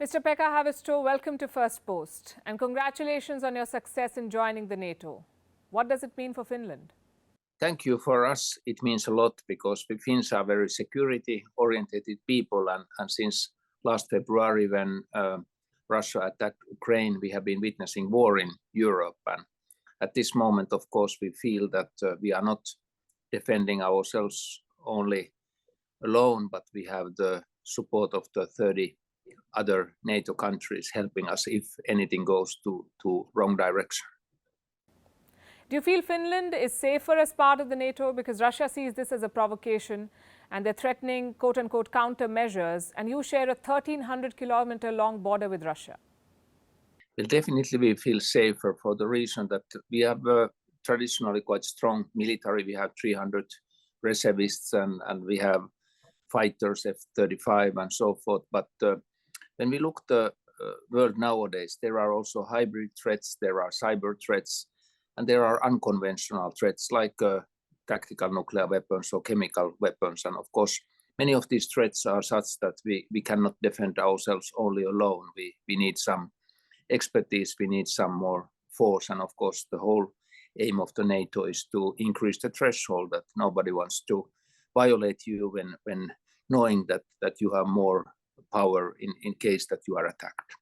Mr. Pekka Haavisto, welcome to Firstpost and congratulations on your success in joining the NATO. What does it mean for Finland? Thank you. For us, it means a lot because we Finns are very security-oriented people, and since last February when Russia attacked Ukraine, we have been witnessing war in Europe. And at this moment, of course, we feel that we are not defending ourselves only alone, but we have the support of the 30 other NATO countries helping us if anything goes to wrong direction. Do you feel Finland is safer as part of the NATO because Russia sees this as a provocation and they're threatening quote-unquote countermeasures, and you share a 1,300-kilometer long border with Russia? Well, definitely we feel safer for the reason that we have traditionally quite strong military. We have 300 reservists and we have fighters, F-35 and so forth. But when we look at the world nowadays, there are also hybrid threats, there are cyber threats, and there are unconventional threats like tactical nuclear weapons or chemical weapons. And of course, many of these threats are such that we cannot defend ourselves only alone. We need some expertise, we need some more force. And of course, the whole aim of the NATO is to increase the threshold that nobody wants to violate you when knowing that you have more power in case that you are attacked.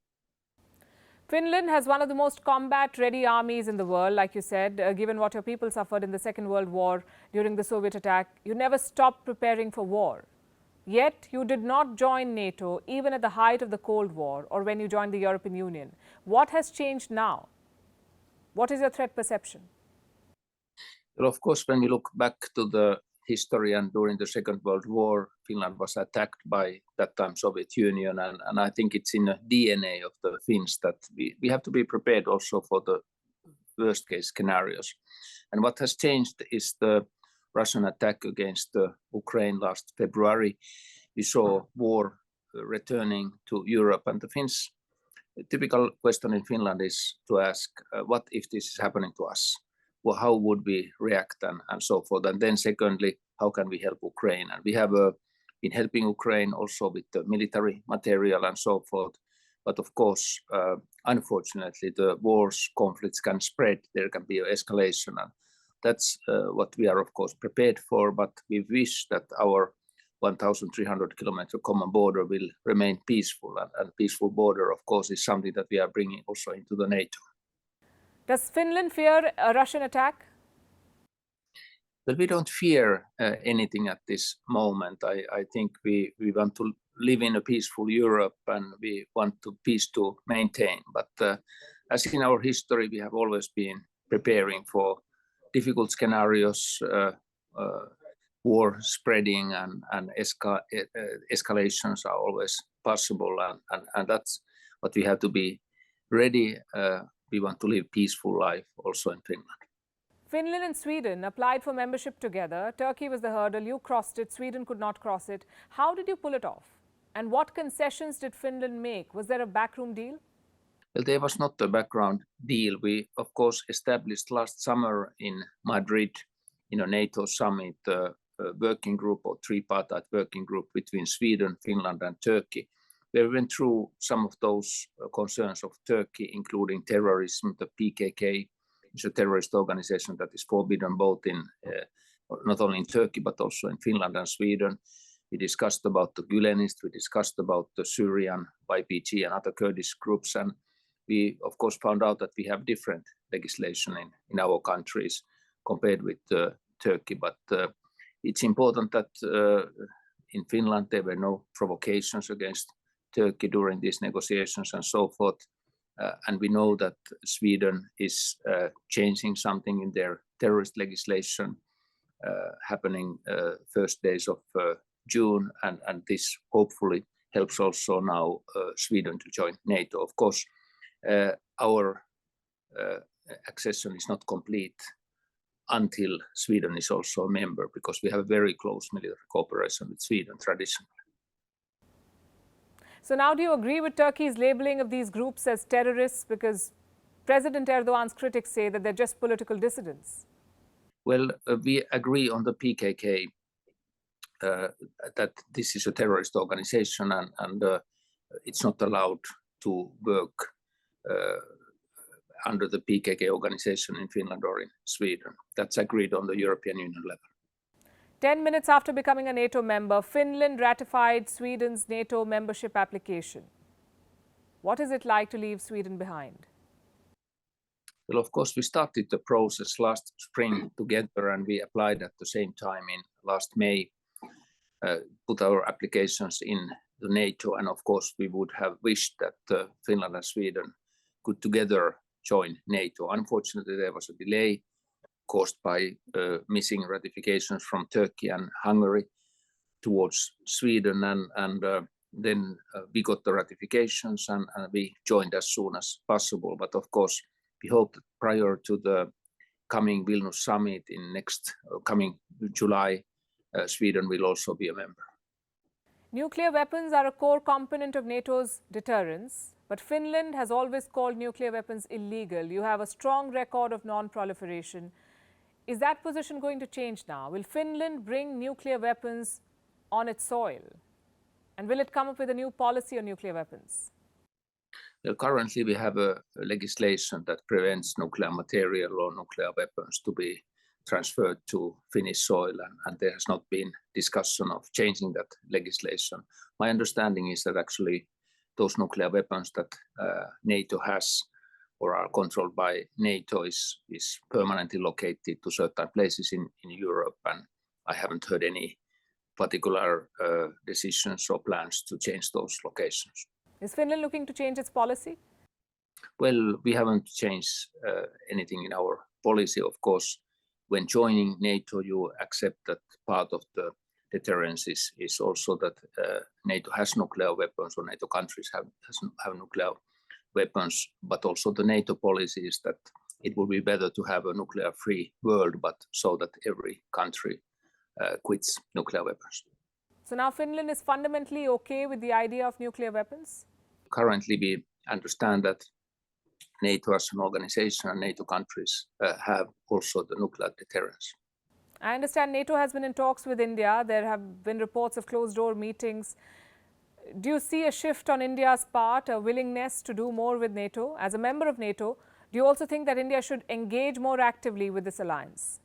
Finland has one of the most combat-ready armies in the world, like you said, given what your people suffered in the Second World War during the Soviet attack. You never stopped preparing for war. Yet, you did not join NATO even at the height of the Cold War or when you joined the European Union. What has changed now? What is your threat perception? Well, of course, when we look back to the history and during the Second World War, Finland was attacked by that time Soviet Union, and I think it's in the DNA of the Finns that we have to be prepared also for the worst case scenarios. And what has changed is the Russian attack against Ukraine last February. We saw war returning to Europe, and the Finns, the typical question in Finland is to ask, what if this is happening to us? Well, how would we react and so forth? And then secondly, how can we help Ukraine? And we have been helping Ukraine also with the military material and so forth. But of course, unfortunately, the wars, conflicts can spread. There can be an escalation. And that's what we are, of course, prepared for. But we wish that our 1,300-kilometer common border will remain peaceful. And peaceful border, of course, is something that we are bringing also into the NATO. Does Finland fear a Russian attack? Well, we don't fear anything at this moment. I think we want to live in a peaceful Europe and we want peace to maintain. But as in our history, we have always been preparing for difficult scenarios, war spreading and escalations are always possible. And that's what we have to be ready. We want to live peaceful life also in Finland. Finland and Sweden applied for membership together. Turkey was the hurdle. You crossed it. Sweden could not cross it. How did you pull it off? And what concessions did Finland make? Was there a backroom deal? Well, there was not a background deal. We, of course, established last summer in Madrid, in a NATO summit, a working group or tripartite working group between Sweden, Finland and Turkey. We went through some of those concerns of Turkey, including terrorism. The PKK is a terrorist organization that is forbidden both in not only in Turkey but also in Finland and Sweden. We discussed about the Gülenists, we discussed about the Syrian YPG and other Kurdish groups, and we of course found out that we have different legislation in our countries compared with Turkey. But it's important that in Finland there were no provocations against Turkey during these negotiations and so forth. And we know that Sweden is changing something in their terrorist legislation happening first days of June. And this hopefully helps also now Sweden to join NATO. Of course, our accession is not complete until Sweden is also a member, because we have a very close military cooperation with Sweden traditionally. So now do you agree with Turkey's labeling of these groups as terrorists? Because President Erdogan's critics say that they're just political dissidents. Well, we agree on the PKK that this is a terrorist organization, and it's not allowed to work under the PKK organization in Finland or in Sweden. That's agreed on the European Union level. 10 minutes after becoming a NATO member, Finland ratified Sweden's NATO membership application. What is it like to leave Sweden behind? Well, of course, we started the process last spring together, and we applied at the same time in last May, put our applications in the NATO, and of course we would have wished that Finland and Sweden could together join NATO. Unfortunately, there was a delay caused by missing ratifications from Turkey and Hungary towards Sweden, and then we got the ratifications and we joined as soon as possible. But of course, we hope that prior to the coming Vilnius summit in next coming July, Sweden will also be a member. Nuclear weapons are a core component of NATO's deterrence, but Finland has always called nuclear weapons illegal. You have a strong record of non-proliferation. Is that position going to change now? Will Finland bring nuclear weapons on its soil? And will it come up with a new policy on nuclear weapons? Well, currently we have a legislation that prevents nuclear material or nuclear weapons to be transferred to Finnish soil, and there has not been discussion of changing that legislation. My understanding is that actually those nuclear weapons that NATO has or are controlled by NATO is permanently located to certain places in Europe, and I haven't heard any particular decisions or plans to change those locations. Is Finland looking to change its policy? Well, we haven't changed anything in our policy. Of course, when joining NATO, you accept that part of the deterrence is also that NATO has nuclear weapons, or NATO countries have nuclear weapons, but also the NATO policy is that it would be better to have a nuclear-free world, but so that every country quits nuclear weapons. So now Finland is fundamentally okay with the idea of nuclear weapons? Currently, we understand that NATO as an organization and NATO countries have also the nuclear deterrence. I understand NATO has been in talks with India. There have been reports of closed-door meetings. Do you see a shift on India's part, a willingness to do more with NATO? As a member of NATO, do you also think that India should engage more actively with this alliance?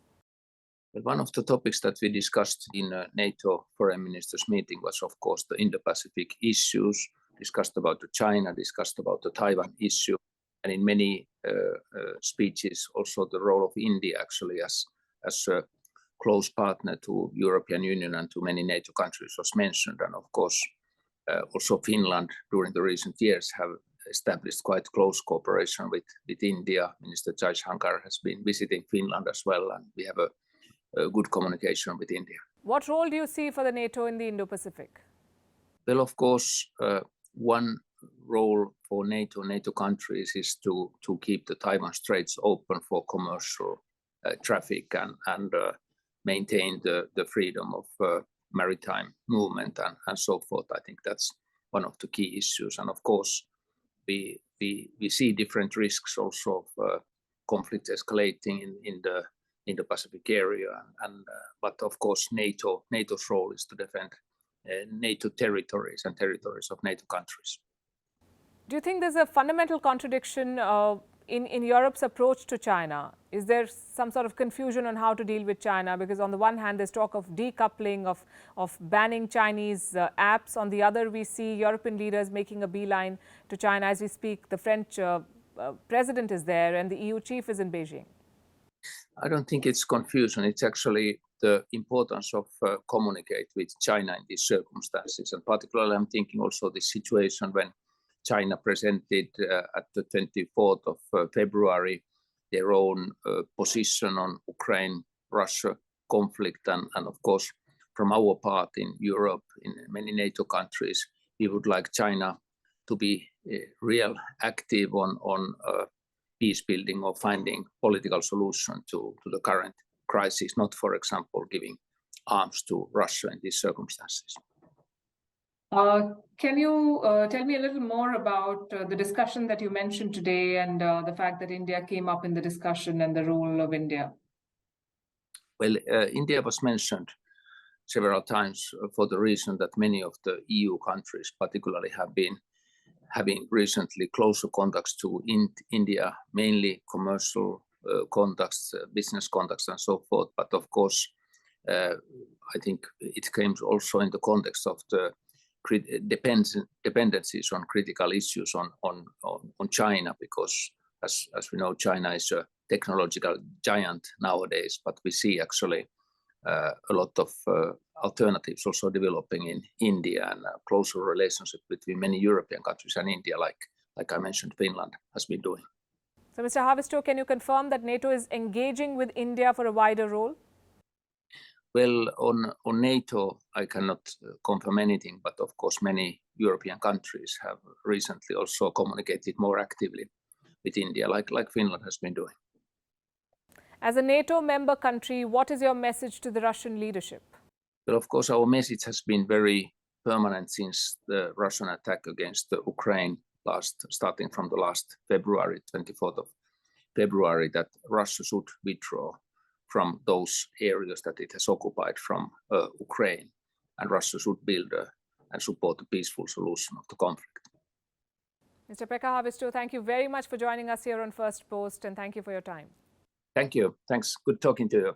Well, one of the topics that we discussed in a NATO foreign ministers meeting was, of course, the Indo-Pacific issues, discussed about the China, discussed about the Taiwan issue, and in many speeches also the role of India actually as a close partner to European Union and to many NATO countries was mentioned. And of course, also Finland during the recent years have established quite close cooperation with India. Minister Jaishankar has been visiting Finland as well, and we have a good communication with India. What role do you see for the NATO in the Indo-Pacific? Well, of course, one role for NATO countries is to keep the Taiwan Straits open for commercial traffic and maintain the freedom of maritime movement and so forth. I think that's one of the key issues. And of course, we see different risks also of conflict escalating in the Indo-Pacific area. But of course, NATO's role is to defend NATO territories and territories of NATO countries. Do you think there's a fundamental contradiction in Europe's approach to China? Is there some sort of confusion on how to deal with China? Because on the one hand, there's talk of decoupling, of banning Chinese apps. On the other, we see European leaders making a beeline to China as we speak. The French president is there and the EU chief is in Beijing. I don't think it's confusion. It's actually the importance of communicate with China in these circumstances. And particularly, I'm thinking also the situation when China presented at the 24th of February their own position on Ukraine-Russia conflict. And of course, from our part in Europe, in many NATO countries, we would like China to be real active on peace building or finding political solution to the current crisis, not, for example, giving arms to Russia in these circumstances. Can you tell me a little more about the discussion that you mentioned today and the fact that India came up in the discussion and the role of India? Well, India was mentioned several times for the reason that many of the EU countries particularly have been having recently closer contacts to India, mainly commercial contacts, business contacts, and so forth. But of course, I think it came also in the context of the dependencies on critical issues on China, because as we know, China is a technological giant nowadays, but we see actually a lot of alternatives also developing in India, and a closer relationship between many European countries and India, like I mentioned, Finland has been doing. So, Mr. Haavisto, can you confirm that NATO is engaging with India for a wider role? Well, on NATO, I cannot confirm anything, but of course many European countries have recently also communicated more actively with India, like Finland has been doing. As a NATO member country, what is your message to the Russian leadership? Well, of course, our message has been very permanent since the Russian attack against Ukraine starting from the last February, 24th of February, that Russia should withdraw from those areas that it has occupied from Ukraine, and Russia should build and support a peaceful solution of the conflict. Mr. Pekka Haavisto, thank you very much for joining us here on First Post, and thank you for your time. Thank you. Thanks. Good talking to you.